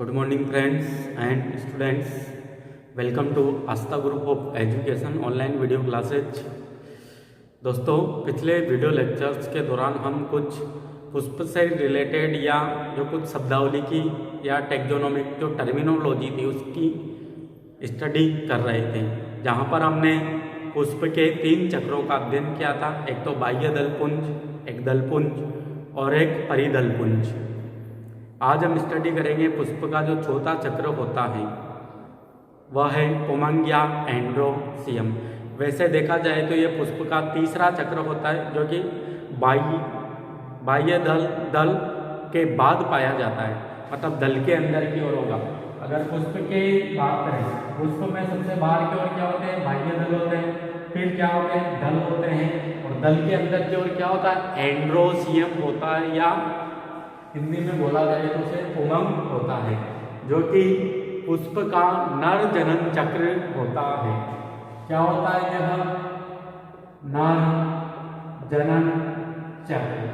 Good morning friends and students, welcome to Aastha group of education online video classes. दोस्तों, पिछले video lectures के दौरान हम कुछ पुष्प से रिलेटेड या जो कुछ शब्दावली की या टेक्सोनोमिक जो टर्मिनोलॉजी थी उसकी स्टडी कर रहे थे, जहाँ पर हमने पुष्प के 3 चक्रों का अध्ययन किया था। एक तो बाह्य दलपुंज, एक दलपुंज और एक परिदलपुंज। आज हम स्टडी करेंगे पुष्प का जो चौथा चक्र होता है, वह है उमंग या एंड्रोसियम। वैसे देखा जाए तो ये पुष्प का तीसरा चक्र होता है, जो कि बाह्य दल के बाद पाया जाता है, मतलब दल के अंदर की ओर होगा। अगर पुष्प की बात करें, पुष्प में सबसे बाहर की ओर क्या होते हैं? बाह्य दल होते हैं। फिर क्या होते हैं? दल होते हैं। और दल के अंदर की ओर क्या होता है? एंड्रोसियम होता है, या हिंदी में बोला जाए तो उसे उमंग होता है, जो कि पुष्प का नर जनन चक्र होता है। क्या होता है यह? नर जनन चक्र।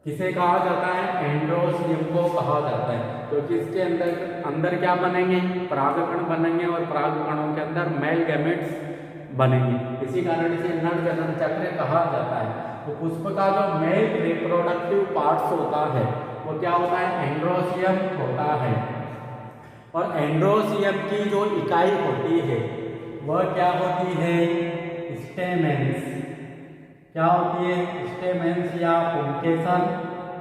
किसे कहा जाता है? एंड्रोसियम को कहा जाता है, क्योंकि इसके अंदर क्या बनेंगे? परागकण बनेंगे, और परागकणों के अंदर मेल गैमेट्स बनेंगे। इसी कारण इसे नर जनन चक्र कहा जाता है। तो पुष्प का जो मेल रिप्रोडक्टिव पार्ट्स होता है वो क्या होता है? एंड्रोसियम होता है। और एंड्रोसियम की जो इकाई होती है वह क्या होती है? स्टेमेंस। क्या होती है? स्टेमेंस या पुंकेसर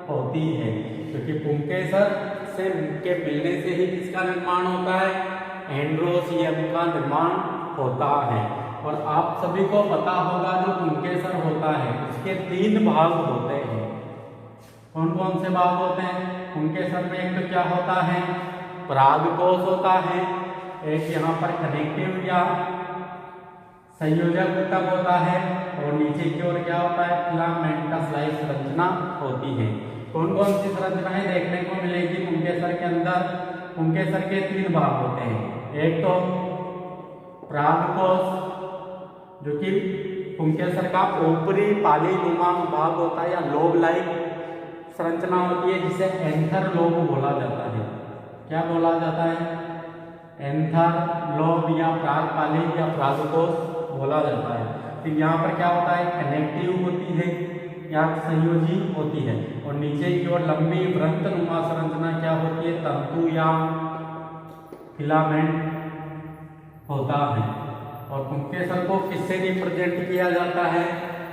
होती है, क्योंकि पुंकेसर से के मिलने से ही किसका निर्माण होता है? एंड्रोसियम का निर्माण होता है। और आप सभी को पता होगा जो पुंकेसर होता है उसके 3 भाग होते हैं। कौन कौन से भाग होते हैं पुंकेसर में? एक तो क्या होता है? परागकोश होता है। एक यहाँ पर कनेक्टिव या संयोजक ऊतक होता है। और नीचे की ओर क्या होता है? फिलामेंटस लाइक संरचना होती है। कौन कौन सी संरचनाएं देखने को मिलेगी पुंकेसर के अंदर? पुंकेसर के 3 भाग होते हैं। एक तो परागकोश, जो कि पुंकेसर का ऊपरी पालीनुमा भाग होता है या लोब लाइक संरचना होती है, जिसे एंथर लोब बोला जाता है। क्या बोला जाता है? एंथर लोब या पराग पाली या परागकोश बोला जाता है। फिर यहाँ पर क्या होता है? कनेक्टिव होती है या संयोजी होती है। और नीचे की ओर लंबी वृत्तनुमा संरचना क्या होती है? तंतु या फिलामेंट होता है। और पुंकेसर को किससे रिप्रेजेंट किया जाता है?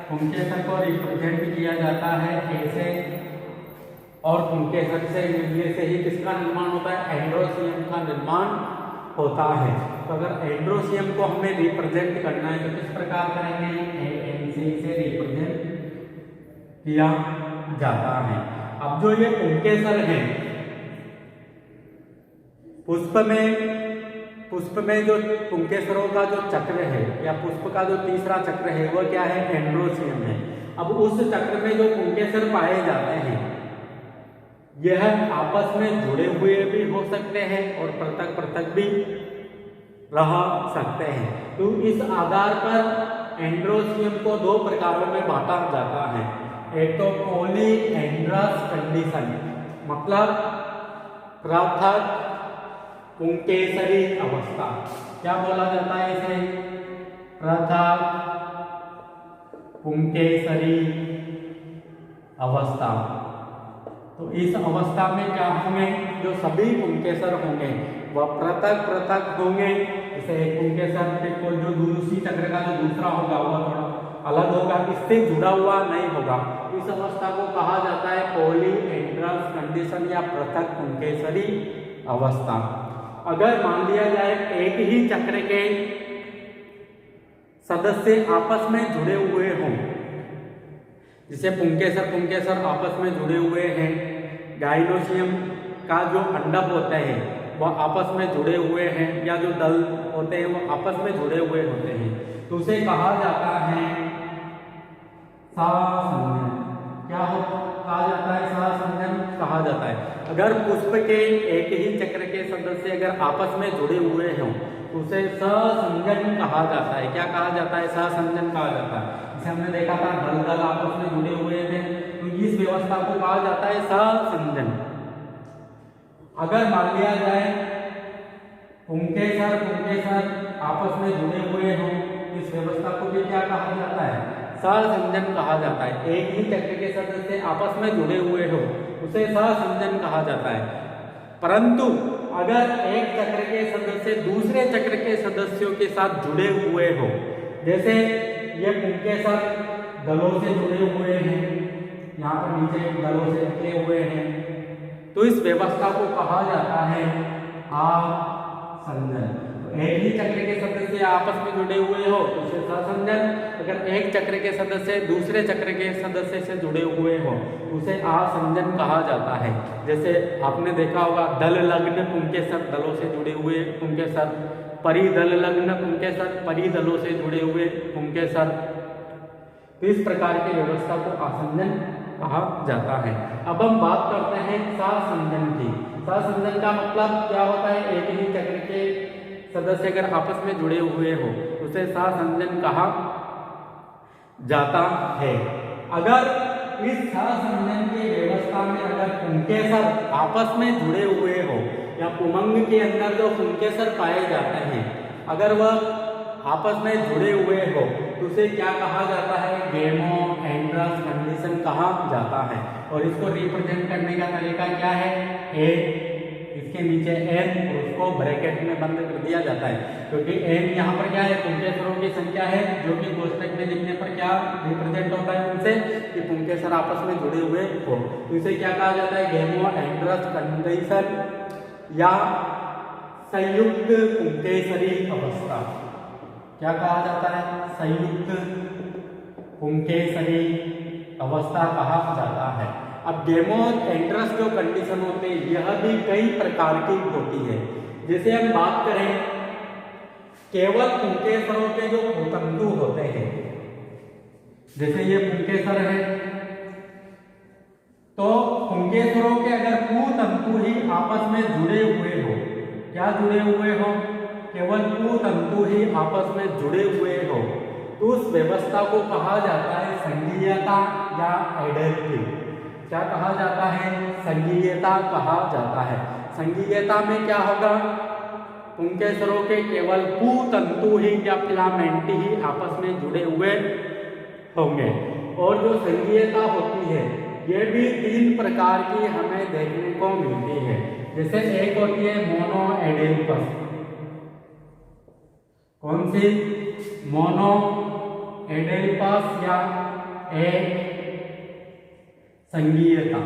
पुंकेसर को रिप्रेजेंट किया जाता है ऐसे, और पुंकेसर से मिलने से ही किसका निर्माण होता है? एंड्रोसियम का निर्माण होता है। तो अगर एंड्रोसियम को हमें रिप्रेजेंट करना है तो किस प्रकार करेंगे? ANC से रिप्रेजेंट किया जाता है। अब जो ये पुंकेसर है, पुष्प में जो पुंकेसरों का जो चक्र है या पुष्प का जो तीसरा चक्र है वह क्या है? एंड्रोसियम है। अब उस चक्र में जो पुंकेसर पाए जाते हैं यह आपस में जुड़े हुए भी हो सकते हैं और पृथक पृथक भी रह सकते हैं। तो इस आधार पर एंड्रोसियम को 2 प्रकारों में बांटा जाता है। एक तो पॉलीएंड्रस कंडीशन, मतलब पृथक पुंकेसरी अवस्था। क्या बोला जाता है इसे? पृथक पुंकेसरी अवस्था। तो इस अवस्था में क्या होंगे? जो सभी पुंकेसर होंगे वह पृथक पृथक होंगे। जैसे एक पुंकेसर को जो दूसरी चक्र का जो दूसरा होगा वह थोड़ा अलग होगा, इससे जुड़ा हुआ नहीं होगा। इस अवस्था को कहा जाता है पॉलीएंड्रस कंडीशन या पृथक पुंकेसरी अवस्था। अगर मान लिया जाए एक ही चक्र के सदस्य आपस में जुड़े हुए हों, जिसे पुंकेसर आपस में जुड़े हुए हैं, गाइनोसियम का जो अंडक होते हैं वह आपस में जुड़े हुए हैं, या जो दल होते हैं वो आपस में जुड़े हुए होते हैं, तो उसे कहा जाता है सहसंजन। क्या कहा जाता है? सहसंजन कहा जाता है। अगर पुष्प के एक ही चक्र के सदस्य अगर आपस में जुड़े हुए हों तो उसे सहसंजन कहा जाता है। क्या कहा जाता है? सहसंजन कहा जाता है। जैसे हमने देखा था दल आपस में जुड़े हुए थे, तो इस व्यवस्था को कहा जाता है सहसंजन। अगर मान लिया जाए पुंकेसर आपस में जुड़े हुए हों, इस व्यवस्था को भी क्या कहा जाता है? सहसंजन कहा जाता है। एक ही चक्र के सदस्य आपस में जुड़े हुए हो उसे सहसंजन कहा जाता है। परंतु अगर एक चक्र के सदस्य दूसरे चक्र के सदस्यों के साथ जुड़े हुए हो, जैसे ये पुंकेसर दलों से जुड़े हुए हैं, यहाँ पर नीचे दलों से निकले हुए हैं, तो इस व्यवस्था को कहा जाता है आसंजन। एक ही चक्र के सदस्य आपस में जुड़े हुए हो उसे सहसंजन, अगर एक चक्र के सदस्य दूसरे चक्र के सदस्य से जुड़े हुए हो उसे आसंजन कहा जाता है। जैसे आपने देखा होगा दल लग्न पुंकेसर दलों से जुड़े हुए पुंकेसर, परिदल लग्न पुंकेसर परिदलों से जुड़े हुए पुंकेसर। तो इस प्रकार की व्यवस्था को आसंजन कहा जाता है। अब हम बात करते हैं सहसंजन की। सहसंजन का मतलब क्या होता है? एक ही चक्र के सदस्य अगर आपस में जुड़े हुए हो उसे सहसंजन कहा जाता है। अगर इस सहसंजन की व्यवस्था में अगर पुंकेसर आपस में जुड़े हुए हो या पुमंग के अंदर जो पुंकेसर पाए जाते हैं अगर वह आपस में जुड़े हुए हो तो उसे क्या कहा जाता है? गेमो एंट्रस कंडीशन कहा जाता है। और इसको रिप्रेजेंट करने का तरीका क्या है? ए, इसके नीचे एन और उसको ब्रैकेट में बंद कर दिया जाता है, क्योंकि एन यहाँ पर क्या है? पुंकेसरों की संख्या है, जो कि कोष्टक में लिखने पर क्या रिप्रेजेंट होता है उनसे कि पुंकेसर आपस में जुड़े हुए हो। तो इसे क्या कहा जाता है? गेमो एंट्रस कंडीशन या संयुक्त पुंकेसरी अवस्था। क्या कहा जाता है? संयुक्त पुंकेसरी अवस्था कहा जाता है। अब गेमो एंट्रस जो कंडीशन होते हैं यह भी कई प्रकार की होती है। जैसे हम बात करें केवल पुंकेसरों के जो भूतंतु होते हैं, जैसे ये पुंकेसर है, तो पुंकेसरों के अगर भूतंतु ही आपस में जुड़े हुए हो, क्या जुड़े हुए हो? केवल भूतंतु ही आपस में जुड़े हुए हो तो उस व्यवस्था को कहा जाता है संघीयता या एडेल्टिव। क्या कहा जाता है? संघीयता कहा जाता है। संघीयता में क्या होगा? पुंकेसरों के केवल भूतंतु ही या फिलामेंटी ही आपस में जुड़े हुए होंगे। और जो संघीयता होती है ये भी 3 प्रकार की हमें देखने को मिलती है। जैसे एक होती है मोनो एडेल्पस। कौन सी? मोनो एडेल्पस या एक संघीयता।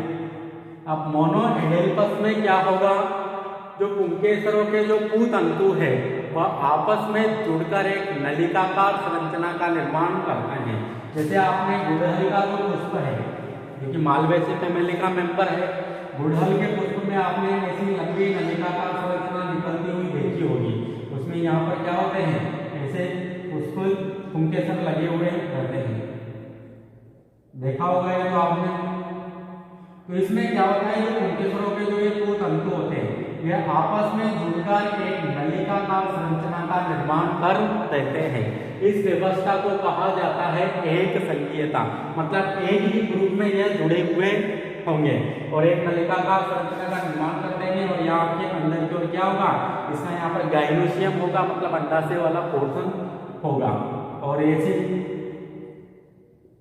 अब मोनो एडेल्पस में क्या होगा? जो पुंकेसरों के जो भूतंतु है वह आपस में जुड़कर एक नलिकाकार संरचना का निर्माण करते हैं। जैसे आपने गुड़हल का जो पुष्प है जो कि मालवेसी फैमिली का मेंबर है, गुड़हल के पुष्प में आपने ऐसी लंबी नलिकाकार संरचना निकलती हुई देखी होगी। उसमें यहाँ पर क्या होते हैं? ऐसे पुष्प पुंकेसर लगे हुए रहते हैं, देखा होगा ये तो आपने। तो इसमें क्या होता है? ये पुंकेसरों के जो ये भूतंतु होते हैं ये आपस में जुड़कर एक नलिकाकार संरचना का निर्माण कर देते हैं। इस व्यवस्था को कहा जाता है एक संघीयता, मतलब एक ही ग्रुप में यह जुड़े हुए होंगे और एक नलिकाकार संरचना का निर्माण कर देंगे। और यहाँ के अंदर की ओर क्या होगा? इसका यहाँ पर गाइनोसियम होगा, मतलब अंडाशय वाला पोर्शन होगा और ऐसी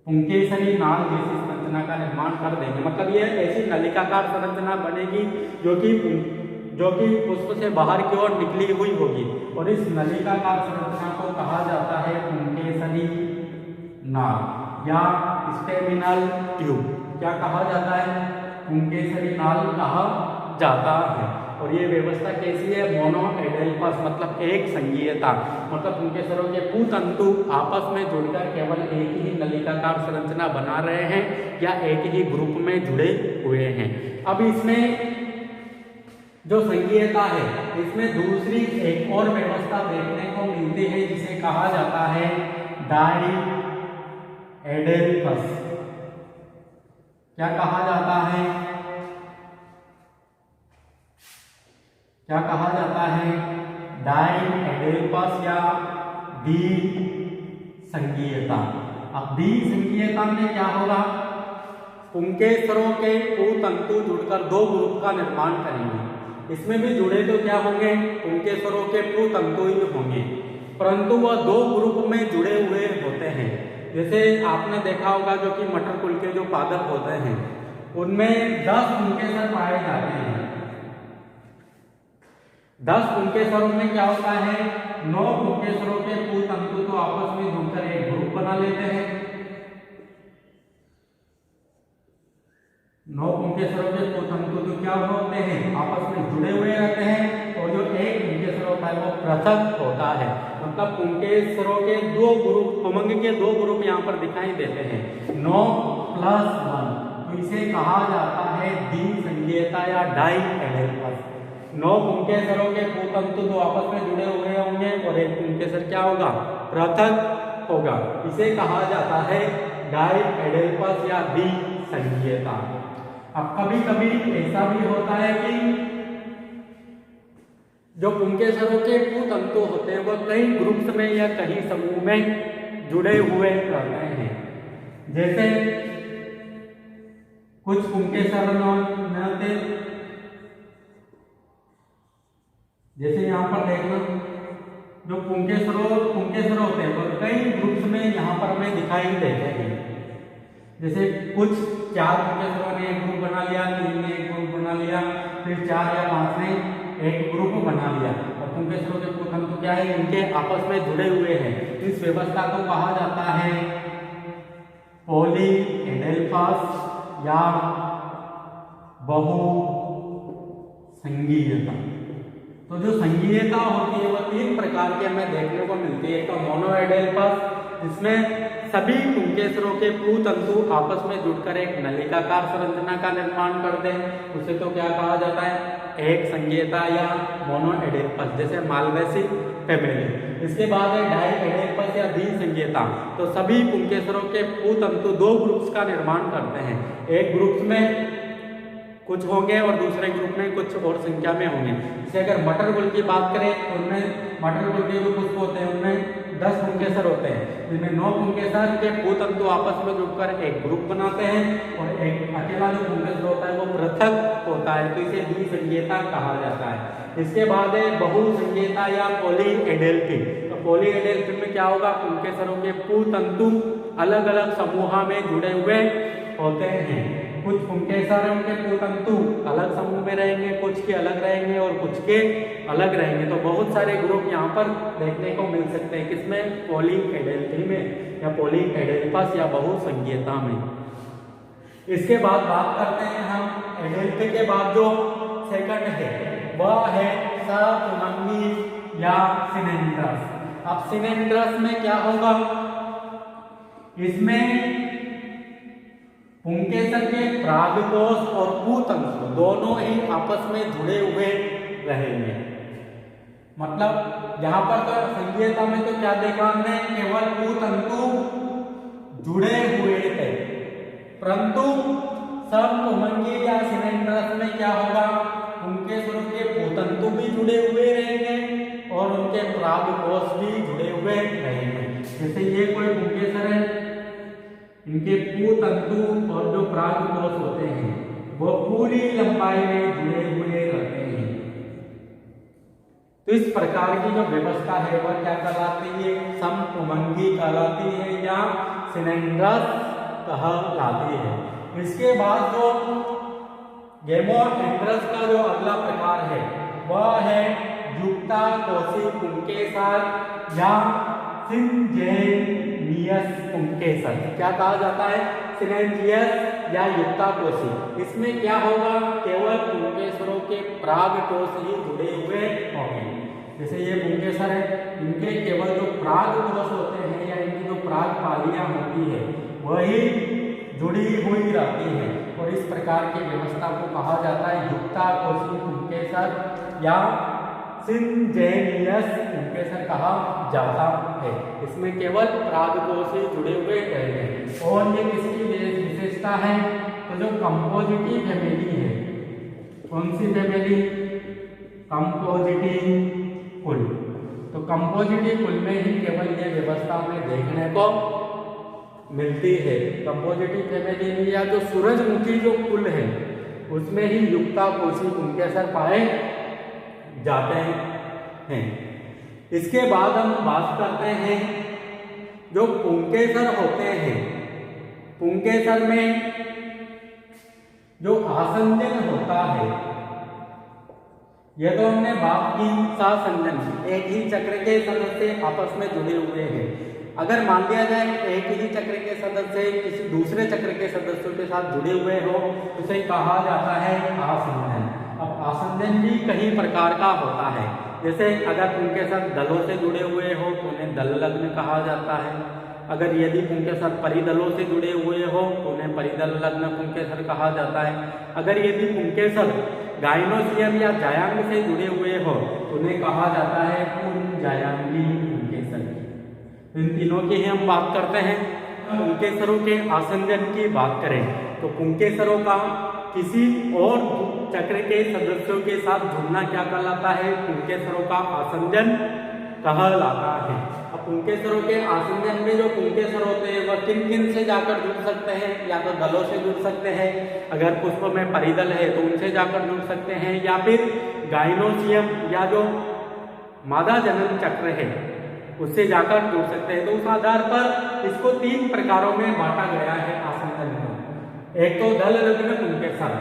पुंकेसरी नाल जैसी संरचना का निर्माण कर देंगे। मतलब ये ऐसी नलिकाकार संरचना बनेगी जो कि पुष्प से बाहर की ओर निकली हुई होगी और इस नलिकाकार संरचना को कहा जाता है पुंकेसरी नाल या स्टेमिनल ट्यूब। क्या कहा जाता है? पुंकेसरी नाल कहा जाता है। और ये व्यवस्था कैसी है? मोनो एडेल्पस, मतलब एक संघीयता, मतलब पुंकेसरों के भूतंतु आपस में जुड़कर केवल एक ही नलिकाकार संरचना बना रहे हैं या एक ही ग्रुप में जुड़े हुए हैं। अब इसमें जो संघीयता है इसमें दूसरी एक और व्यवस्था देखने को मिलती है जिसे कहा जाता है डाई एडेल्पस। क्या कहा जाता है? क्या कहा जाता है? डाई एडेल्पस या द्विसंघीयता। अब द्विसंघीयता में क्या होगा? पुंकेसरों के भूतंतु जुड़कर 2 ग्रुप का निर्माण करेंगे इसमें भी जुड़े तो क्या होंगे, पुंकेसरों के पुतंतु ही होंगे, परंतु वह दो ग्रुप में जुड़े हुए होते हैं। जैसे आपने देखा होगा जो कि मटर कुल के जो पादप होते हैं उनमें 10 पुंकेसर पाए जाते हैं। 10 पुंकेसरों में क्या होता है, 9 पुंकेसरों के पुतंतु तो आपस में जुड़कर एक ग्रुप बना लेते हैं। 9 पुंकेसरों के पुतंतु तो क्या होते हैं, आपस में जुड़े हुए रहते हैं, और जो एक पुंकेसर होता है वो पृथक होता है। मतलब पुंकेसरों के दो ग्रुप, पुमंग के दो ग्रुप यहाँ पर दिखाई देते हैं, 9 + 1, तो इसे कहा जाता है द्विसंगीयता या डाइएडेलपस। 9 पुंकेसरों के पुतंतु तो आपस में जुड़े हुए होंगे और एक पुंकेसर क्या होगा, पृथक होगा, इसे कहा जाता है डाइएडेलपस या द्विसंगीयता। अब कभी कभी ऐसा भी होता है कि जो पुंकेसरों के पुतंतु होते हैं वह कई ग्रुप्स में या कई समूह में जुड़े हुए रहते हैं। जैसे कुछ पुंकेसर होते, जैसे यहाँ पर देखना जो पुंकेसर होते हैं वह कई ग्रुप्स में यहाँ पर हमें दिखाई देते हैं। जैसे कुछ 4 पुंकेसरों ने एक ग्रुप बना लिया, 3 ने एक ग्रुप बना लिया, फिर 4 या 5 ने एक ग्रुप बना लिया, और पुंकेसरों के पुतंतु क्या है, इनके आपस में जुड़े हुए हैं। इस व्यवस्था को कहा जाता है पॉलीएडेल्पस या बहुसंगीयता। तो जो संगीयता होती है वह 3 प्रकार की हमें देखने को मिलती है। एक तो मोनोएडेल्पस, जिसमें सभी पुंकेसरों के पुतंतु आपस में जुड़कर एक नलिकाकार संरचना का निर्माण करते हैं, उसे तो क्या कहा जाता है, एक संगीयता या मोनोएडेल्पस, जैसे मालवेसी फैमिली। इसके बाद है डाइएडेल्पस या द्विसंगीयता, तो सभी पुंकेसरों के पुतंतु 2 ग्रुप्स का निर्माण करते हैं, एक ग्रुप में कुछ होंगे और दूसरे ग्रुप में कुछ और संख्या में होंगे। जैसे अगर मटर कुल की बात करें तो उनमें मटर कुल के जो पुष्प होते हैं उनमें 10 पुंकेसर होते हैं, जिनमें 9 पुंकेसर के पुतंतु आपस में जुड़कर एक ग्रुप बनाते हैं और एक अकेला जो पुंकेसर होता है वो पृथक होता है, तो इसे द्विसंगीयता कहा जाता है। इसके बाद है बहुसंगीयता या पॉलीएडेल्फी। तो पॉलीएडेल्फी में क्या होगा, पुंकेसरों के पुतंतु अलग अलग समूह में जुड़े हुए होते हैं। कुछ पुंकेसरों के पुतंतु अलग समूह में रहेंगे, कुछ के अलग रहेंगे और कुछ के अलग रहेंगे। तो बहुत सारे ग्रुप यहाँ पर देखने को मिल सकते हैं, किसमें, पॉलीएडेल्फी में या पॉलीएडेल्पस या बहुसंगीयता में। इसके बाद बात करते हैं हम एडेल्फी के बाद जो सेकंड है वह है सपुमंगी या सिनेंड्रस। अब सिनेंड्रस में क्या होगा, इसमें पुंकेसर के परागकोश और पुतंतु दोनों ही आपस में जुड़े हुए रहेंगे। मतलब यहाँ पर तो संगीयता में तो क्या देखा हमने, केवल पुतंतु जुड़े हुए थे, परंतु सपुमंगी या सिनेंड्रस में क्या होगा, पुंकेसरों के पुतंतु भी जुड़े हुए रहेंगे और उनके परागकोश भी जुड़े हुए रहेंगे। जैसे ये कोई पुंकेसर है, इनके पुतंतु और जो परागकोश होते हैं वो पूरी लंबाई में जुड़े हुए रहते हैं। तो इस प्रकार की जो व्यवस्था है वह क्या कहलाती है, समपुमंगी कहलाती है या सिनेंड्रस कहलाती है। इसके बाद जो गैमोएंड्रस का जो अगला प्रकार है वह है युक्ताकोशी पुंकेसर या सिनजेनियस पुंकेसर। क्या कहा जाता है, सिनेंजियस या युक्ताकोशी। इसमें क्या होगा, केवल पुंकेसरों के परागकोश ही जुड़े हुए होंगे। जैसे ये पुंकेसर है, इनके केवल जो परागकोश होते हैं या इनकी जो परागपालियां होती है वही जुड़ी हुई रहती है, और इस प्रकार की व्यवस्था को कहा जाता है युक्ताकोशी पुंकेसर या सिनजेनियस पुंकेसर कहा जाता है। इसमें केवल परागकोश ही जुड़े हुए रहेंगे। और ये किसकी विशेषता है, तो जो कंपोजिटी फैमिली है, कौन सी फैमिली, कंपोजिटी कुल। तो कंपोजिटी कुल में ही केवल ये व्यवस्था हमें देखने को मिलती है। कंपोजिटी फैमिली में या जो सूरजमुखी जो कुल है उसमें ही युक्ताकोशी पुंकेसर पाए जाते हैं। इसके बाद हम बात करते हैं जो पुंकेसर होते हैं, पुंकेसर में जो आसंजन होता है, यह तो हमने बात की सासंजन, एक ही चक्र के सदस्य आपस में जुड़े हुए हैं। अगर मान लिया जाए एक ही चक्र के सदस्य किसी दूसरे चक्र के सदस्यों के साथ जुड़े हुए हो, उसे कहा जाता है आसंजन। अब आसंजन भी कई प्रकार का होता है, जैसे अगर पुंकेसर दलों से जुड़े हुए हो तो उन्हें दल लग्न कहा जाता है। अगर यदि पुंकेसर परिदलों से जुड़े हुए हो तो उन्हें परिदल लग्न पुंकेसर कहा जाता है। अगर यदि पुंकेसर गाइनोसियम या जायांग से जुड़े हुए हो तो उन्हें कहा जाता है पुंजायांगी पुंकेसर। इन तीनों की ही हम बात करते हैं। पुंकेसरों के आसंजन की बात करें तो पुंकेसरों का किसी और चक्र के सदस्यों के साथ जुड़ना क्या कहलाता है? पुंकेसरों का आसंजन कहलाता है। अब पुंकेसरों के आसंजन में जो पुंकेसर होते हैं वह किन किन से जाकर जुड़ सकते हैं? या तो दलों से जुड़ सकते हैं, अगर पुष्प में परिदल है तो उनसे जाकर जुड़ सकते हैं, या फिर गाइनोसियम या जो मादा जनन चक्र है उससे जाकर जुड़ सकते हैं। तो उस आधार पर इसको 3 प्रकारों में बांटा गया है आसंजन को। एक तो दल लग्न पुंकेसर,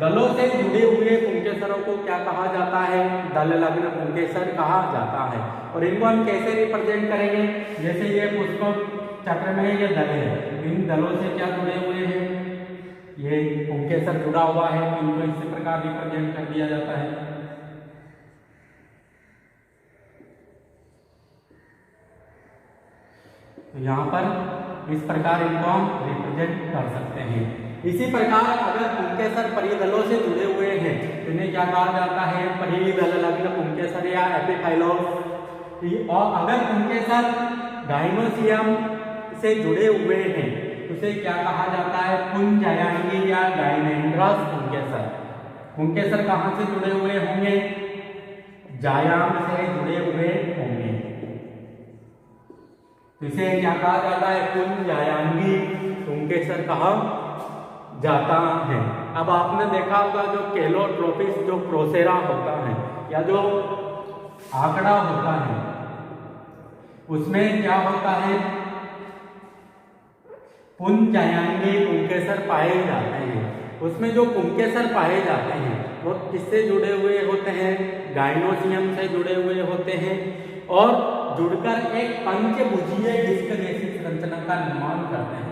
दलों से जुड़े हुए पुंकेसरों को क्या कहा जाता है? दल लग्न पुंकेसर कहा जाता है। और इनको हम कैसे रिप्रेजेंट करेंगे? जैसे ये पुष्प चक्र में ये दल है, इन दलों से क्या जुड़े हुए हैं? ये पुंकेसर जुड़ा हुआ है, इनको इसी प्रकार रिप्रेजेंट कर दिया जाता है। तो यहाँ पर इस प्रकार इनको हम रिप्रेजेंट कर सकते हैं। इसी प्रकार अगर पुंकेसर परिदलों से जुड़े हुए हैं तो इन्हें क्या कहा जाता है? परिदल लग्न पुंकेसर या एपिफाइलोस। और अगर पुंकेसर गाइनोसियम से जुड़े हुए हैं तो उसे क्या कहा जाता है? पुंजायांगी या गाइनेंड्रस पुंकेसर। पुंकेसर कहाँ से जुड़े हुए होंगे? जायांग से जुड़े हुए होंगे, इसे क्या कहा जाता है? पुंजायांगी पुंकेसर कहा जाता है। अब आपने देखा होगा जो केलोट्रोपिस जो प्रोसेरा होता है या जो आंकड़ा होता है उसमें क्या होता है? पुंजायांगी पुंकेसर पाए जाते हैं। उसमें जो पुंकेसर पाए जाते हैं वो किससे जुड़े हुए होते हैं? गाइनोसियम से जुड़े हुए होते हैं और जुड़कर एक पंचभुजीय डिस्क जैसी संरचना का निर्माण करते हैं।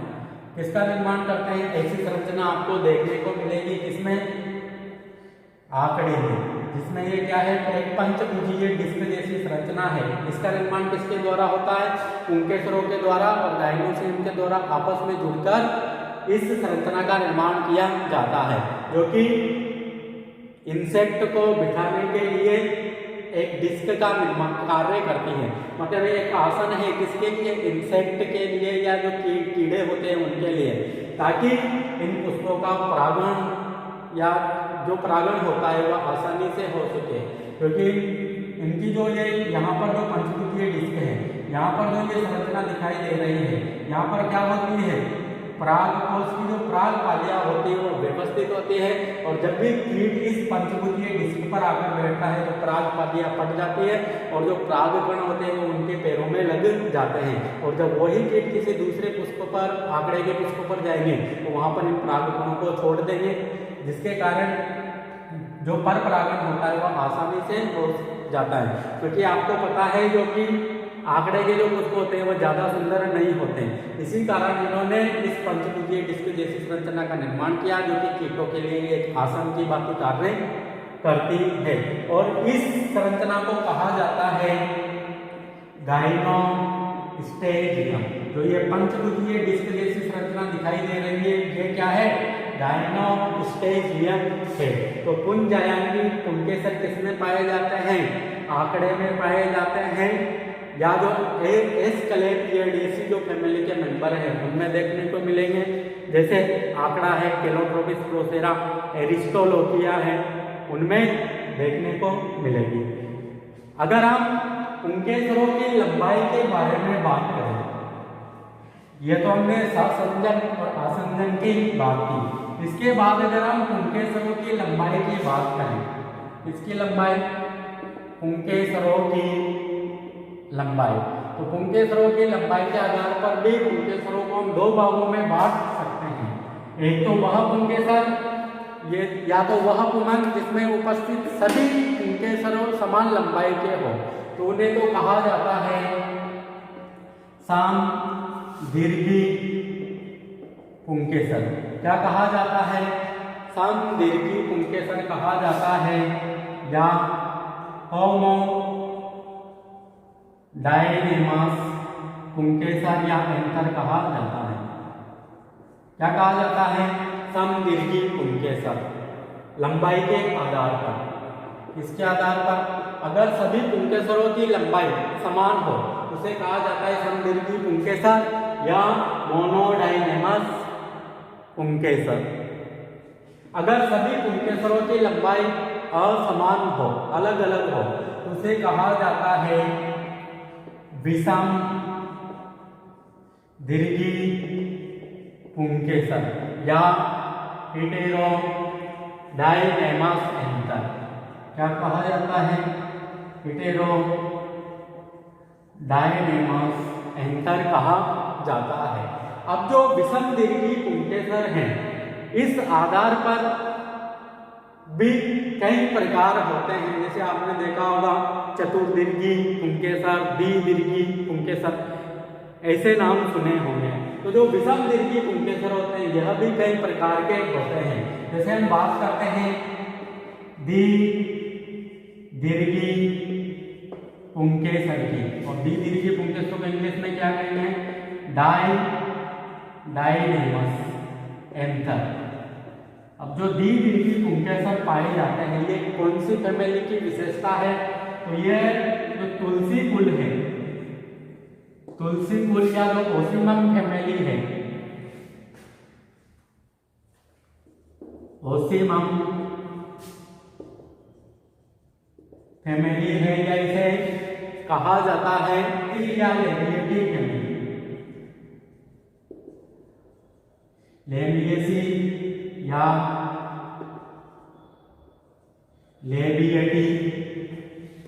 किसका निर्माण करते हैं? ऐसी संरचना आपको देखने को मिलेगी किसमें? आंकड़े में, जिसमें ये क्या है? एक पंचभुजीय डिस्क जैसी संरचना है। इसका निर्माण किसके द्वारा होता है? पुंकेसरों के द्वारा और गाइनोसियम के द्वारा आपस में जुड़कर इस संरचना का निर्माण किया जाता है, जो कि इंसेक्ट को बिठाने के लिए एक डिस्क का निर्माण कार्य करती है। मतलब एक आसन है किसके लिए? इंसेक्ट के लिए या जो कीड़े होते हैं उनके लिए, ताकि इन पुष्पों का परागण या जो परागण होता है वह आसानी से हो सके। क्योंकि इनकी जो ये यहाँ पर जो पंचभुजीय डिस्क है, यहाँ पर जो ये संरचना दिखाई दे रही है, यहाँ पर क्या होती है? परागकोश की जो पराग पालियां होती है वो व्यवस्थित होती है, और जब भी कीट इस पंचभुजीय डिस्क पर आकर बैठता है तो पराग पालियां फट जाती है और जो परागकण होते हैं वो उनके पैरों में लग जाते हैं। और जब वही कीट किसी दूसरे पुष्प पर, आंकड़े के पुष्प पर जाएंगे तो वहां पर इन परागकणों को छोड़ देंगे, जिसके कारण जो पर परागण होता है वह आसानी से हो जाता है। क्योंकि आपको पता है जो कि आंकड़े के जो पुष्प होते हैं वो ज्यादा सुंदर नहीं होते हैं, इसी कारण इन्होंने इस पंचभुजीय डिस्क जैसी संरचना का निर्माण किया, जो कि कीटों के लिए एक आसन की बात कार्य करती है। और इस संरचना को कहा जाता है गाइनोस्टेजियम। जो ये पंचभुजीय डिस्क जैसी संरचना दिखाई दे रही है ये क्या है? गाइनोस्टेजियम है। तो पुंजायांगी पुंकेसर किसमें पाए जाते हैं? आंकड़े में पाए जाते हैं, या जो एस्केलेपियडेसी जो फैमिली के मेंबर हैं उनमें देखने को मिलेंगे। जैसे आंकड़ा है, केलोट्रोपिस प्रोसेरा, एरिस्टोलोकिया है, उनमें देखने को मिलेगी। अगर हम पुंकेसरों की लंबाई के बारे में बात करें, ये तो हमने सासंजन और आसंजन की बात की, इसके बाद अगर हम पुंकेसरों की लंबाई की बात करें, इसकी लंबाई, पुंकेसरों की लंबाई, तो पुंकेसरों की लंबाई के आधार पर भी पुंकेसरों को हम दो भागों में बांट सकते हैं। एक तो वह पुंकेसर, ये या तो वह पुमंग जिसमें उपस्थित सभी पुंकेसरों समान लंबाई के हो, तो उन्हें तो कहा जाता है समदीर्घी पुंकेसर। क्या कहा जाता है? समदीर्घी पुंकेसर कहा जाता है, या होमोडायनेमस पुंकेसर या एंथर कहा जाता है। क्या कहा जाता है? समदीर्घी पुंकेसर। लंबाई के आधार पर, इसके आधार पर अगर सभी पुंकेसरों की लंबाई समान हो उसे कहा जाता है समदीर्घी पुंकेसर या मोनोडायनेमस पुंकेसर। अगर सभी पुंकेसरों की लंबाई असमान हो, अलग अलग हो, तो उसे कहा जाता है विषम दीर्घी पुंकेसर या हेटेरोडायनेमस एंथर। क्या कहा जाता है? हेटेरोडायनेमस एंथर कहा जाता है। अब जो विषम दीर्घी पुंकेसर हैं, इस आधार पर भी कई प्रकार होते हैं। जैसे आपने देखा होगा चतुर्दीर्घी पुंकेसर, द्विदीर्घी पुंकेसर, ऐसे नाम सुने होंगे। तो जो विषम दीर्घी पुंकेसर होते हैं यह भी कई प्रकार के होते हैं। जैसे हम बात करते हैं द्विदीर्घी पुंकेसर की, और द्विदीर्घी पुंकेसर को इंग्लिश में क्या कहेंगे? Dynamos anther. अब जो द्विदीर्घी पुंकेसर पाए जाते हैं ये कौन सी फैमिली की विशेषता है? तो ये जो तुलसी कुल है, तुलसी कुल या जो ओसिमम फैमिली है, ओसिमम फैमिली है, या इसे कहा जाता है या लेबिएटी फैमिली, लेबिएसी या लेबिएटी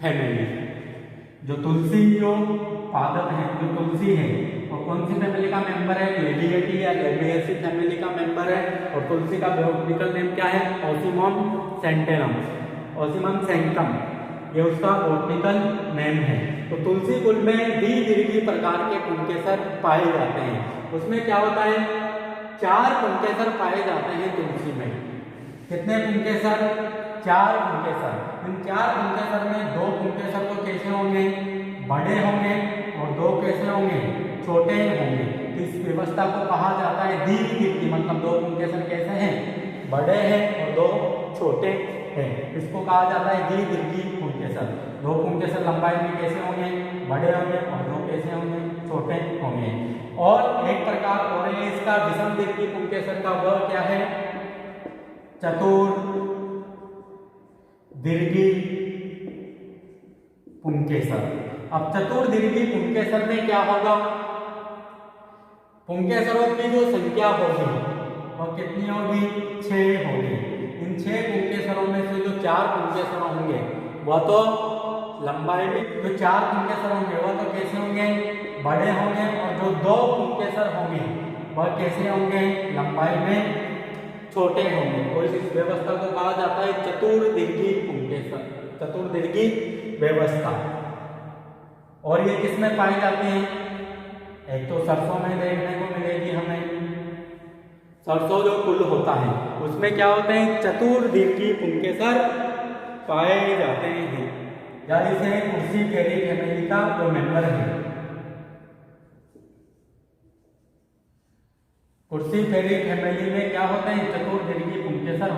फैमिली। जो तुलसी जो पादप है, जो तुलसी है, और कौन सी फैमिली का मेंबर है? लेबिएटी या लेबिएसी फैमिली का मेंबर है। और तुलसी का बॉटनिकल नेम क्या है? ओसिमम सेंटेनम, ओसिमम सेंटम, ये उसका बॉटनिकल नेम है। तो तुलसी कुल में द्विदीर्घी प्रकार के पुंकेसर पाए जाते हैं। उसमें क्या होता है? 4 पुंकेसर पाए जाते हैं तुलसी में। कितने पुंकेसर? 4 पुंकेसर। इन 4 पुंकेसर में 2 पुंकेसर तो कैसे होंगे? बड़े होंगे, और 2 कैसे होंगे? छोटे होंगे। इस व्यवस्था को कहा जाता है द्विदीर्घी, मतलब 2 पुंकेसर कैसे हैं? बड़े हैं और 2 छोटे हैं। इसको कहा जाता है द्विदीर्घी पुंकेसर। 2 पुंकेसर लंबाई में कैसे होंगे? बड़े होंगे, और 2 कैसे होंगे? छोटे होंगे। और एक प्रकार और है इसका विषम दीर्घी पुंकेसर का, वह क्या है? चतुर्दीर्घी पुंकेसर। अब चतुर्दीर्घी पुंकेसर में क्या होगा? पुंकेसरों की जो संख्या होगी वह कितनी होगी? 6 होगी। इन 6 पुंकेसरों में से जो 4 पुंकेसर होंगे वह तो लंबाई में, जो 4 पुंकेसर होंगे वह तो कैसे होंगे? बड़े होंगे, और जो 2 पुंकेसर होंगे वह कैसे होंगे? लंबाई में छोटे होंगे। और इस व्यवस्था को कहा जाता है चतुर्दीर्घी पुंकेसर, चतुर्दीर्घी व्यवस्था। और ये किसमें पाई जाती है? एक तो सरसों में देखने को मिलेगी हमें, सरसों जो कुल होता है उसमें क्या होते हैं? चतुर्दीर्घी पुंकेसर पाए जाते हैं, या इसे कुर्सीफेरी फैमिली का जो मेंबर है। कुर्सीफेरी फैमिली में क्या होते हैं? चतुर्दीर्घी पुंकेसर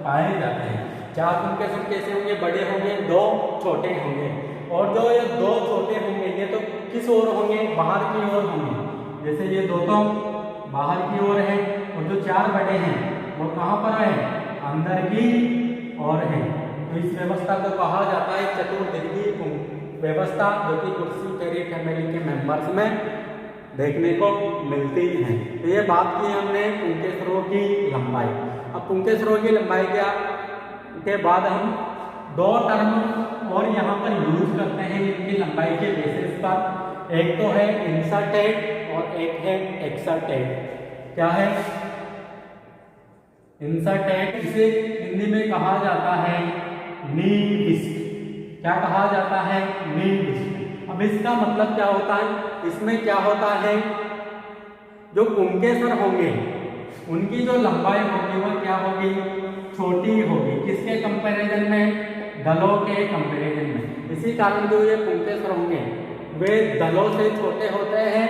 पाए जाते हैं। 4 पुंकेसर कैसे होंगे? बड़े होंगे, 2 छोटे होंगे। और जो ये 2 छोटे होंगे ये तो किस ओर होंगे? बाहर की ओर होंगे। जैसे ये 2 तो बाहर की ओर है, और जो 4 बड़े हैं वो कहाँ पर है? अंदर की ओर है। तो इस व्यवस्था को कहा जाता है चतुर्दीर्घी व्यवस्था, जो कि कुर्सीफेरी फैमिली के मेंबर्स में देखने को मिलती हैं। तो ये बात की हमने पुंकेसरों की लंबाई। अब पुंकेसरों की लंबाई के बाद हम दो टर्म और यहाँ पर यूज करते हैं इनकी लंबाई के बेसिस पर। एक तो है इंसर्टेड और एक है एक्सर्टेड। क्या है इंसर्टेड? इसे हिंदी में कहा जाता है नी विस्ट। क्या कहा जाता है? नी विस्ट। अब इसका मतलब क्या होता है? इसमें क्या होता है, जो पुंकेसर होंगे उनकी जो लंबाई होगी वह क्या होगी? छोटी होगी। किसके कंपैरिजन में? दलों के कंपैरिजन में। इसी कारण जो ये पुंकेसर होंगे वे दलों से छोटे होते हैं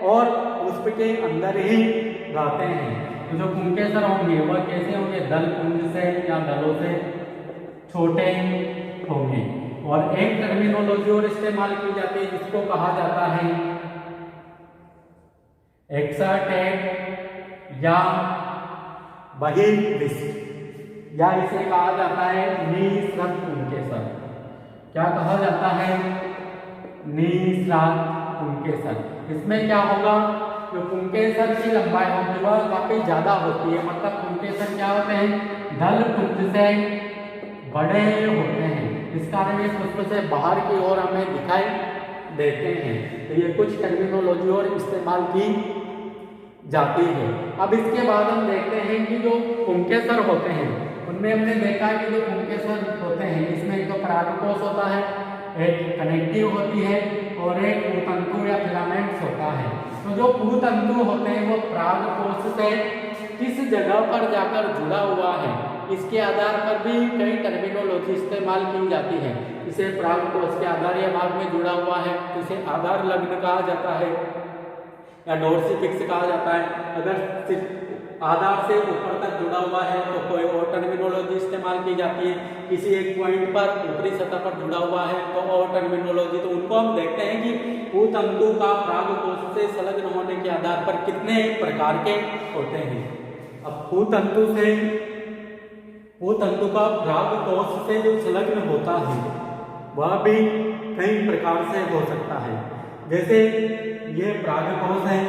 और पुष्प के अंदर ही रहते हैं। तो जो पुंकेसर होंगे वह कैसे होंगे? दल पुंज से या दलों से छोटे होंगे। और एक टर्मिनोलॉजी और इस्तेमाल की जाती है जिसको कहा जाता है एक्सर्टेड या बहिर्विष्ट, या इसे कहा जाता है निःसृत पुंकेसर। क्या कहा जाता है? निःसृत पुंकेसर। इसमें क्या होगा, जो पुंकेसर की लंबाई होगी वह काफी ज्यादा होती है। मतलब पुंकेसर क्या होते हैं? दल पुंज से बड़े होते हैं। इस कारण ये पुष्प से बाहर की ओर हमें दिखाई देते हैं। तो ये कुछ टर्मिनोलॉजी और इस्तेमाल की जाती है। अब इसके बाद हम देखते हैं कि जो पुंकेसर होते हैं उनमें हमने देखा कि जो पुंकेसर होते हैं इसमें एक तो परागकोश होता है, एक कनेक्टिव होती है और एक पूतंतु या फिलामेंट्स होता है। तो जो पूतंतु होते हैं वो परागकोश से किस जगह पर जाकर जुड़ा हुआ है इसके आधार पर भी कई टर्मिनोलॉजी इस्तेमाल की जाती है। इसे परागकोश के आधारीय भाग में जुड़ा हुआ है, इसे आधार लग्न कहा जाता है या डोर्सिफिक्स कहा जाता है। अगर आधार से ऊपर तक जुड़ा हुआ है तो कोई और टर्मिनोलॉजी इस्तेमाल की जाती है। किसी एक पॉइंट पर ऊपरी सतह पर जुड़ा हुआ है तो और टर्मिनोलॉजी। तो उनको हम देखते हैं कि पूतंतु का परागकोश से संलग्न होने के आधार पर कितने प्रकार के होते हैं। अब पूतंतु का परागकोश से जो संलग्न होता है वह भी कई प्रकार से हो सकता है। जैसे ये परागकोश है,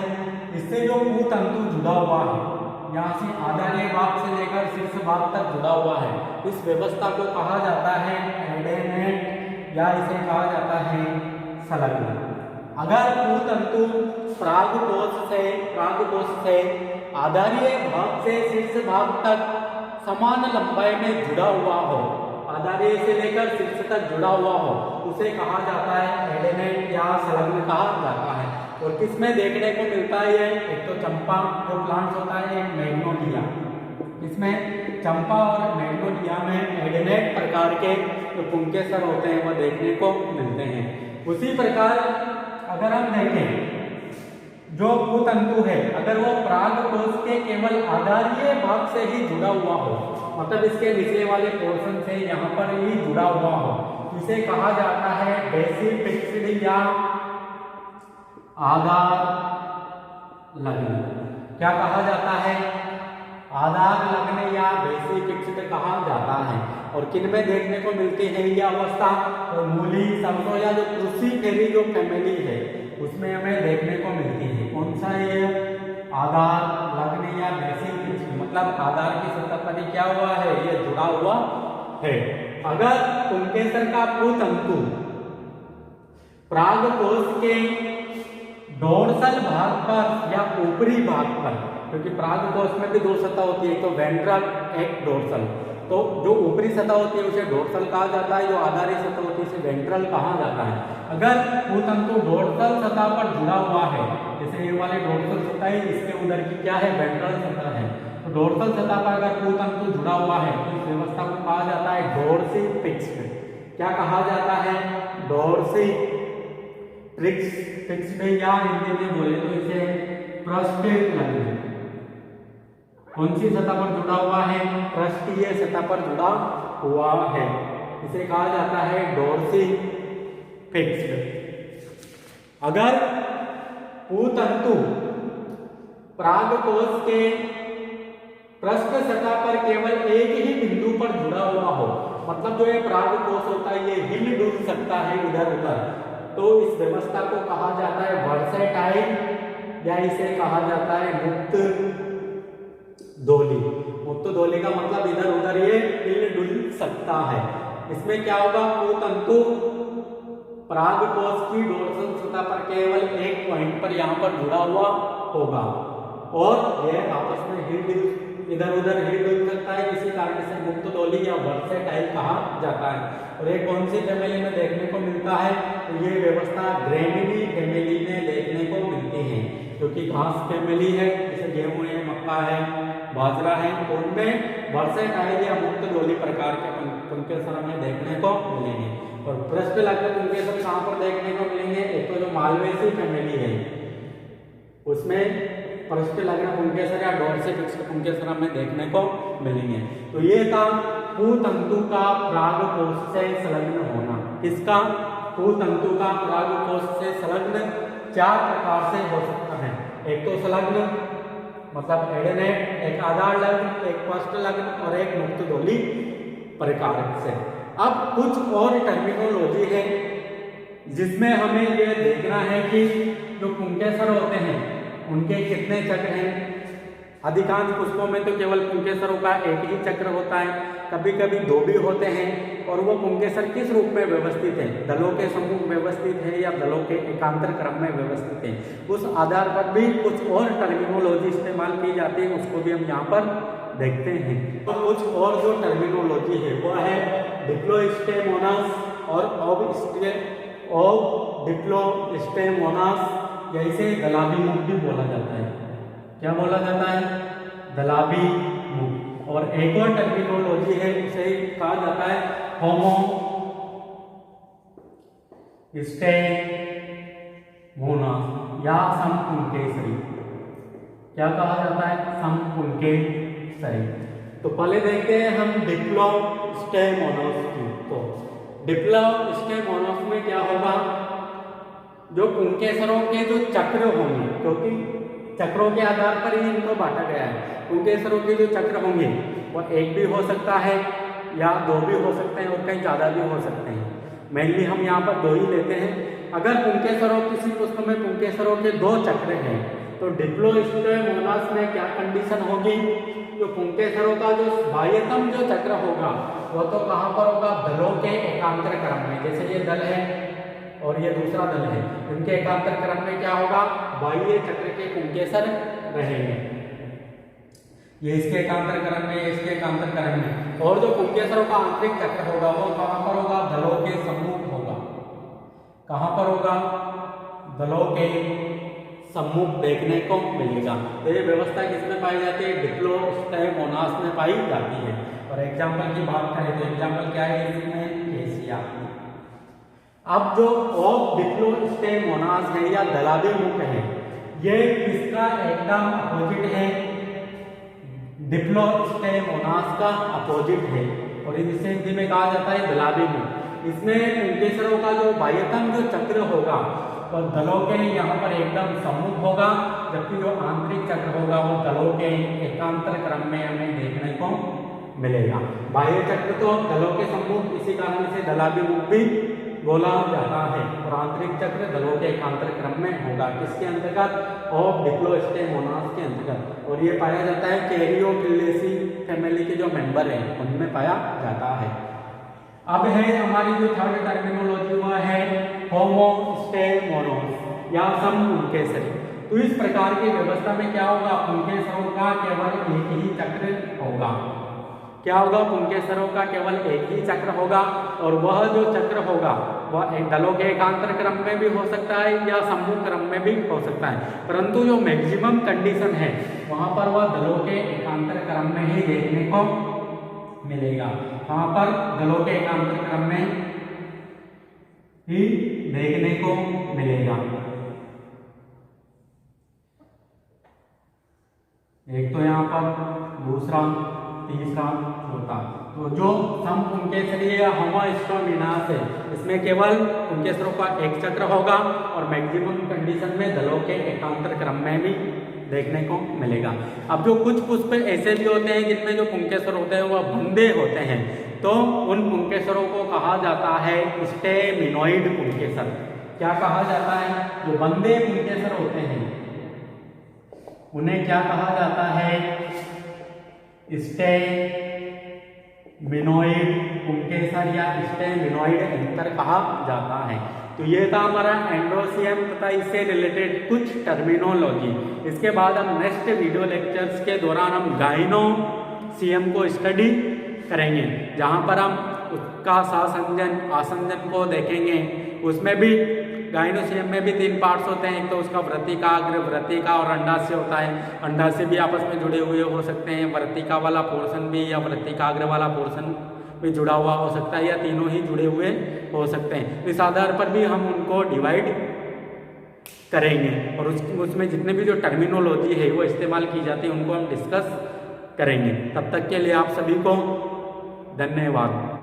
इससे जो पूतंतु जुड़ा हुआ है यहाँ से आधारीय भाग से लेकर शीर्ष भाग तक जुड़ा हुआ है, इस व्यवस्था को कहा जाता है एडेनेट या इसे कहा जाता है संलग्न। अगर पूतंतु परागकोश से आधारीय भाग से शीर्ष भाग तक समान लंबाई में जुड़ा हुआ हो, आधारीय से लेकर शीर्ष तक जुड़ा हुआ हो, उसे कहा जाता है एडेनेट या संलग्न कहा जाता है। और किसमें देखने को मिलता है? एक तो चंपा जो प्लांट्स होता है, एक मैग्नोलिया। इसमें चंपा और मैग्नोलिया में एडेनेट प्रकार के जो पुंकेसर होते हैं वह देखने को मिलते हैं। उसी प्रकार अगर हम देखें जो पूतंतु है अगर वो परागकोश के केवल आधारीय भाग से ही जुड़ा हुआ हो, मतलब इसके निचले वाले पोर्शन से यहाँ पर ही जुड़ा हुआ हो, इसे कहा जाता है बेसिफिक्स्ड या आधार लग्न। क्या कहा जाता है? आधार लग्न या बेसिफिक्स्ड कहा जाता है। और किन में देखने को मिलती है ये अवस्था? तो मूली, सरसों या जो क्रूसीफेरी जो फैमिली है उसमें हमें देखने को मिलती है। कौन सा ये? आधार लग्न या बेसिफिक्स्ड, मतलब आधार की सतह पर क्या हुआ है? ये जुड़ा हुआ है। अगर पुंकेसर का पूतंतु परागकोश के डोर्सल भाग पर या ऊपरी भाग पर, क्योंकि परागकोश में भी दो सतह होती है, एक तो वेंट्रल एक डोर्सल, तो जो ऊपरी सतह होती है उसे डोर्सल कहा जाता है, जो आधारी सतह होती है उसे वेंट्रल कहा जाता है। अगर पूतंतु डोर्सल सतह पर जुड़ा हुआ है, जैसे ये वाले डोर्सल सतह है, इसके उधर की क्या है? वेंट्रल सतह है। तो डोर्सल सतह पर अगर पूतंतु जुड़ा हुआ है तो इस व्यवस्था को कहा जाता है डोर्सिफिक्स्ड। क्या कहा जाता है? डोर्सिफिक्स्ड या हिंदी में बोले तो इसे पृष्ठीय लग्न। कौन सी सतह पर जुड़ा हुआ है? पृष्ठीय सतह पर जुड़ा हुआ है, इसे कहा जाता है डोर्सिफिक्स्ड। अगर पूतंतु परागकोश के पृष्ठ सतह पर केवल एक ही बिंदु पर जुड़ा हुआ हो, मतलब जो ये परागकोश होता है ये हिल डुल सकता है इधर उधर, तो इस व्यवस्था को कहा जाता है वर्सेटाइल या इसे कहा जाता है मुक्त दोली। मुक्त धोली का मतलब इधर उधर ये हिल डुल सकता है। इसमें क्या होगा, पुतंतु परागकोश की डोर्सल सतह पर केवल एक पॉइंट पर यहाँ पर जुड़ा हुआ होगा और यह आपस में हिल इधर उधर हिल डुल सकता है, इसी कारण से मुक्त धोली या वर्सेटाइल कहा जाता है। और ये कौन सी फैमिली में देखने को मिलता है, तो ये व्यवस्था ग्रेमिनी फैमिली में देखने को मिलती है, क्योंकि घास फैमिली है, जैसे गेहूं है, मक्का है, बाजरा है, उनमें वर्सेटाइल या मुक्त धोली प्रकार के पुंकेसर में देखने को मिलेंगे। और पृष्ठ लग्न पुंकेसर कहाँ पर देखने को मिलेंगे, एक तो जो मालवेसी फैमिली है उसमें पृष्ठ लग्न पुंकेसर या डोर्सेट पुंकेसर में देखने को मिलेंगे। तो ये था पुतंतु का परागकोश से संलग्न होना। किसका, पुतंतु का परागकोश से संलग्न 4 प्रकार से हो सकता है। एक तो संलग्न मतलब एडेनेट, एक आधार लग्न, एक पृष्ठ लग्न और एक मुक्त धोली प्रकार से। अब कुछ और टर्मिनोलॉजी है जिसमें हमें यह देखना है कि जो पुंकेसर होते हैं उनके कितने चक्र हैं। अधिकांश पुष्पों में तो केवल पुंकेसरों का एक ही चक्र होता है, कभी कभी 2 भी होते हैं। और वो पुंकेसर किस रूप में व्यवस्थित है, दलों के समूह व्यवस्थित है या दलों के एकांतर क्रम में व्यवस्थित है, उस आधार पर भी कुछ और टर्मिनोलॉजी इस्तेमाल की जाती है, उसको भी हम यहाँ पर देखते हैं। तो कुछ और जो टर्मिनोलॉजी है वो है डिप्लोस्टेमोनास और डिप्लोस्टेमोनास, या इसे दलाबी मुख भी बोला जाता है। क्या बोला जाता है, दलाबी मुख। और एक और टर्मिनोलॉजी है, उसे कहा जाता है होमो स्टेमोनास या समपुंकेसरी। क्या कहा जाता है, समपुंकेसरी। तो पहले देखते हैं हम डिप्लोस्टेमोनास की। तो डिप्लोस्टेमोनास में क्या होगा, जो पुंकेसरों के जो चक्र होंगे, क्योंकि चक्रों के आधार पर ही इनको बांटा गया है, पुंकेसरों के जो चक्र होंगे वो एक भी हो सकता है या 2 भी हो सकते हैं और कहीं ज़्यादा भी हो सकते हैं। मेनली हम यहाँ पर 2 ही लेते हैं। अगर पुंकेसरों किसी पुष्प में पुंकेसरों के 2 चक्र हैं तो डिप्लोस्टेमोनास में क्या कंडीशन होगी, जो पुंकेसरों का जो बाह्यतम जो चक्र होगा वो तो कहाँ पर होगा, दलों के एकांतर क्रम में। जैसे ये दल है और ये दूसरा दल है, उनके एकांतर क्रम में क्या होगा, बाह्य चक्र के पुंकेसर रहेंगे। ये इसके एकांतर क्रम में, ये इसके एकांतर क्रम में। और जो पुंकेसरों का आंतरिक चक्र होगा वो कहाँ पर होगा, दलों के सम्मुख होगा। कहाँ पर होगा, दलों के सम्मुख देखने को मिलेगा। तो ये व्यवस्था किसमें पाई जाती है, डिप्लोस्टेमोनास में पाई जाती है। और एग्जाम्पल की बात करें तो एग्जाम्पल क्या है इसमें, केसिया। अब जो ऑफ डिप्लोस्टेमोनास है या दलाबी मुख है, ये किसका एकदम अपोजिट है, डिप्लोस्टेमोनास का अपोजिट है और इसे हिंदी में कहा जाता है दलाबी मुख। इसमें पुंकेसरों का जो बाह्यतम जो चक्र होगा तो दलों के यहाँ पर एकदम सम्मुख होगा, जबकि जो आंतरिक चक्र होगा वो दलों के एकांतर क्रम में हमें देखने को मिलेगा। बाह्य चक्र तो दलों के सम्मुख, इसी कारण से दलाबी मुख भी बोला जाता है। और आंतरिक चक्र दलों के एकांतर क्रम में होगा, किसके अंतर्गत, ऑफ डिप्लोस्टेमोनास के अंतर्गत। और ये पाया जाता है कैरियोटिलेसी फैमिली के जो मेंबर हैं उनमें पाया जाता है। अब है हमारी जो थर्ड टर्मिनोलॉजी वह है होमोस्टेमोनास या समपुंकेसरी। तो इस प्रकार की व्यवस्था में क्या होगा, पुंकेसरों का केवल एक ही चक्र होगा। क्या होगा, पुंकेसरों का केवल एक ही चक्र होगा और वह जो चक्र होगा वह एक दलों के एकांतर क्रम में भी हो सकता है या सम्मुख क्रम में भी हो सकता है, परंतु जो मैक्सिमम कंडीशन है वहां पर वह दलों के एकांतर क्रम में ही देखने को मिलेगा। वहां पर दलों के एकांतर क्रम में ही देखने को मिलेगा। एक तो यहाँ पर, दूसरा, तीसरा, चौथा। तो जो समपुंकेसरी या होमोस्टेमोनास है इसमें केवल पुंकेसरों का एक चक्र होगा और मैक्सिमम कंडीशन में दलों के एकांतर क्रम में भी देखने को मिलेगा। अब जो कुछ पुष्प ऐसे भी होते हैं जिनमें जो पुंकेसर होते हैं वह बंदे होते हैं, तो उन पुंकेसरों को कहा जाता है स्टेमिनोइड पुंकेसर। क्या कहा जाता है, जो बंदे पुंकेसर होते हैं उन्हें क्या कहा जाता है, स्टेमिनोइड पुंकेसर या स्टेमिनोइड एंथर कहा जाता है। तो ये था हमारा एंडोसियम तथा इससे रिलेटेड कुछ टर्मिनोलॉजी। इसके बाद हम नेक्स्ट वीडियो लेक्चर्स के दौरान हम गाइनोसियम को स्टडी करेंगे, जहाँ पर हम उसका सासंजन आसंजन को देखेंगे। उसमें भी गाइनोसियम में भी 3 पार्ट्स होते हैं, एक तो उसका वृत्तिकाग्र, वृत्तिका और अंडाशय होता है। अंडाशय भी आपस में जुड़े हुए हो सकते हैं, वृत्तिका वाला पोर्शन भी या वृत्तिकाग्र वाला पोर्शन भी जुड़ा हुआ हो सकता है, या तीनों ही जुड़े हुए हो सकते हैं। इस आधार पर भी हम उनको डिवाइड करेंगे और उसमें जितने भी जो टर्मिनोलॉजी है वो इस्तेमाल की जाती है उनको हम डिस्कस करेंगे। तब तक के लिए आप सभी को धन्यवाद।